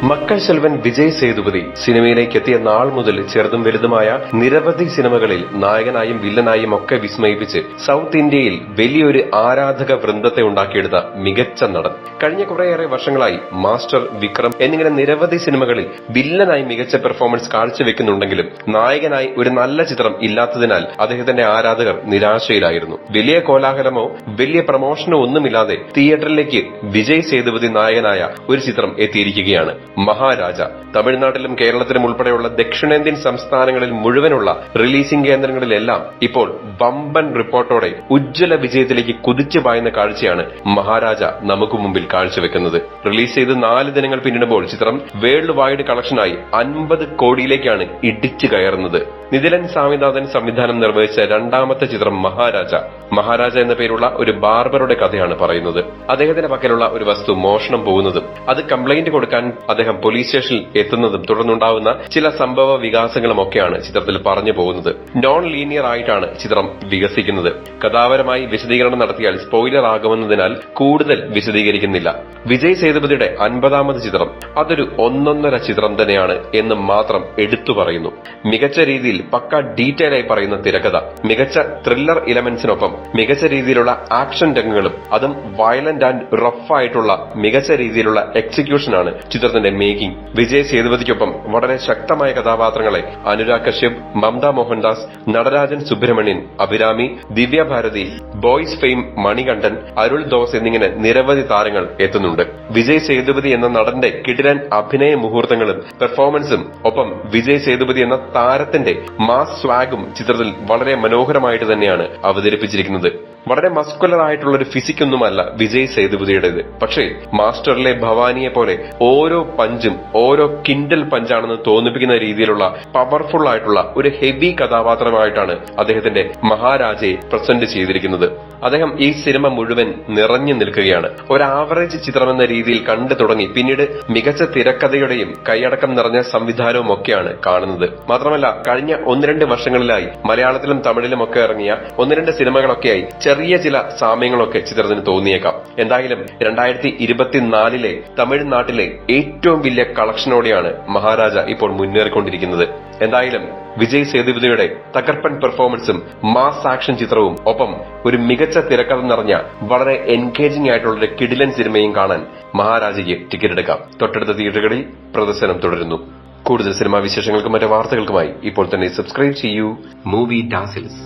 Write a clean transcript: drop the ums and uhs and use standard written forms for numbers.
മക്കൾ സെൽവൻ വിജയ് സേതുപതി സിനിമയിലേക്ക് എത്തിയ നാൾ മുതൽ ചെറുതും വലുതുമായ നിരവധി സിനിമകളിൽ നായകനായും വില്ലനായും ഒക്കെ വിസ്മയിപ്പിച്ച് സൗത്ത് ഇന്ത്യയിൽ വലിയൊരു ആരാധക വൃന്ദത്തെ ഉണ്ടാക്കിയെടുത്ത മികച്ച നടൻ. കഴിഞ്ഞ കുറേയേറെ വർഷങ്ങളായി മാസ്റ്റർ, വിക്രം എന്നിങ്ങനെ നിരവധി സിനിമകളിൽ വില്ലനായി മികച്ച പെർഫോമൻസ് കാഴ്ചവെക്കുന്നുണ്ടെങ്കിലും നായകനായി ഒരു നല്ല ചിത്രം ഇല്ലാത്തതിനാൽ അദ്ദേഹത്തിന്റെ ആരാധകർ നിരാശയിലായിരുന്നു. വലിയ കോലാഹലമോ വലിയ പ്രമോഷനോ ഒന്നുമില്ലാതെ തിയേറ്ററിലേക്ക് വിജയ് സേതുപതി നായകനായ ഒരു ചിത്രം എത്തിയിരിക്കുകയാണ്. മഹാരാജ. തമിഴ്നാട്ടിലും കേരളത്തിലും ഉൾപ്പെടെയുള്ള ദക്ഷിണേന്ത്യൻ സംസ്ഥാനങ്ങളിൽ മുഴുവനുള്ള റിലീസിംഗ് കേന്ദ്രങ്ങളിലെല്ലാം ഇപ്പോൾ വമ്പൻ റിപ്പോർട്ടോടെ ഉജ്ജ്വല വിജയത്തിലേക്ക് കുതിച്ചു പായുന്ന കാഴ്ചയാണ് മഹാരാജ നമുക്ക് മുമ്പിൽ കാഴ്ചവെക്കുന്നത്. റിലീസ് ചെയ്ത് 4 ദിനങ്ങൾ പിന്നിടുമ്പോൾ ചിത്രം വേൾഡ് വൈഡ് കളക്ഷനായി 50 കോടിയിലേക്കാണ് ഇടിച്ചു കയറുന്നത്. നിതിലൻ സ്വാമിനാഥൻ സംവിധാനം നിർവഹിച്ച രണ്ടാമത്തെ ചിത്രം മഹാരാജ എന്ന പേരുള്ള ഒരു ബാർബറുടെ കഥയാണ് പറയുന്നത്. അദ്ദേഹത്തിന്റെ പക്കലുള്ള ഒരു വസ്തു മോഷണം പോകുന്നതും അത് കംപ്ലൈന്റ് കൊടുക്കാൻ അദ്ദേഹം പോലീസ് സ്റ്റേഷനിൽ എത്തുന്നതും തുടർന്നുണ്ടാവുന്ന ചില സംഭവ വികാസങ്ങളും ഒക്കെയാണ് ചിത്രത്തിൽ പറഞ്ഞു പോകുന്നത്. നോൺ ലീനിയർ ആയിട്ടാണ് ചിത്രം വികസിക്കുന്നത്. കഥാപരമായി വിശദീകരണം നടത്തിയാൽ സ്പോയിലർ ആകുമെന്നതിനാൽ കൂടുതൽ വിശദീകരിക്കുന്നില്ല. വിജയ് സേതുപതിയുടെ 50ാമത് ചിത്രം അതൊരു ഒന്നൊന്നര ചിത്രം തന്നെയാണ് എന്ന് മാത്രം എടുത്തു പറയുന്നു. മികച്ച രീതിയിൽ പക്ക ഡീറ്റെയിൽ ആയി പറയുന്ന തിരക്കഥ, മികച്ച ത്രില്ലർ ഇലമെന്റ്സിനൊപ്പം മികച്ച രീതിയിലുള്ള ആക്ഷൻ രംഗങ്ങളും അതും വയലന്റ് ആൻഡ് റഫ് ആയിട്ടുള്ള മികച്ച രീതിയിലുള്ള എക്സിക്യൂഷനാണ് ചിത്രത്തിന്റെ മേക്കിംഗ്. വിജയ് സേതുപതിക്കൊപ്പം വളരെ ശക്തമായ കഥാപാത്രങ്ങളെ അനുരാഗ് കശ്യപ്, മമത മോഹൻദാസ്, നടരാജൻ സുബ്രഹ്മണ്യൻ, അഭിരാമി, ദിവ്യ ഭാരതി, ബോയ്സ് ഫെയിം മണികണ്ഠൻ, അരുൾ ദോസ് എന്നിങ്ങനെ നിരവധി താരങ്ങൾ എത്തുന്നുണ്ട്. വിജയ് സേതുപതി എന്ന നടന്റെ കിടിലൻ അഭിനയ മുഹൂർത്തങ്ങളും പെർഫോമൻസും ഒപ്പം വിജയ് സേതുപതി എന്ന താരത്തിന്റെ മാസ് സ്വാഗും ചിത്രത്തിൽ വളരെ മനോഹരമായിട്ട് തന്നെയാണ് അവതരിപ്പിച്ചിരിക്കുന്നത്. വളരെ മസ്കുലർ ആയിട്ടുള്ള ഒരു ഫിസിക്കൊന്നുമല്ല വിജയ് സേതുപതിയുടേത്. പക്ഷേ മാസ്റ്ററിലെ ഭവാനിയെ പോലെ ഓരോ പഞ്ചും ഓരോ കിൻഡൽ പഞ്ചാണെന്ന് തോന്നിപ്പിക്കുന്ന രീതിയിലുള്ള പവർഫുൾ ആയിട്ടുള്ള ഒരു ഹെവി കഥാപാത്രമായിട്ടാണ് അദ്ദേഹത്തിന്റെ മഹാരാജയെ പ്രസന്റ് ചെയ്തിരിക്കുന്നത്. അദ്ദേഹം ഈ സിനിമ മുഴുവൻ നിറഞ്ഞു നിൽക്കുകയാണ്. ഒരു ആവറേജ് ചിത്രമെന്ന രീതിയിൽ കണ്ടു തുടങ്ങി പിന്നീട് മികച്ച തിരക്കഥയുടെയും കൈയടക്കം നിറഞ്ഞ സംവിധാനവും ഒക്കെയാണ് കാണുന്നത്. മാത്രമല്ല കഴിഞ്ഞ 1-2 വർഷങ്ങളിലായി മലയാളത്തിലും തമിഴിലും ഒക്കെ ഇറങ്ങിയ 1-2 സിനിമകളൊക്കെയായി ചെറിയ ചില സാമ്യങ്ങളൊക്കെ ചിത്രത്തിന് തോന്നിയേക്കാം. എന്തായാലും 2024 തമിഴ്നാട്ടിലെ ഏറ്റവും വലിയ കളക്ഷനോടെയാണ് മഹാരാജ ഇപ്പോൾ മുന്നേറിക്കൊണ്ടിരിക്കുന്നത്. എന്തായാലും വിജയ് സേതുപതിയുടെ തകർപ്പൻ പെർഫോമൻസും മാസ് ആക്ഷൻ ചിത്രവും ഒപ്പം ഒരു മികച്ച തിരക്കഥ നിറഞ്ഞ വളരെ എൻഗേജിംഗ് ആയിട്ടുള്ള ഒരു കിടിലൻ സിനിമയും കാണാൻ മഹാരാജയ്ക്ക് ടിക്കറ്റ് എടുക്കാം. തൊട്ടടുത്ത തിയേറ്ററുകളിൽ പ്രദർശനം തുടരുന്നു. കൂടുതൽ സിനിമാ വിശേഷങ്ങൾക്കും മറ്റു വാർത്തകൾക്കുമായി ഇപ്പോൾ തന്നെ സബ്സ്ക്രൈബ് ചെയ്യൂ മൂവി ഡാസിൽസ്.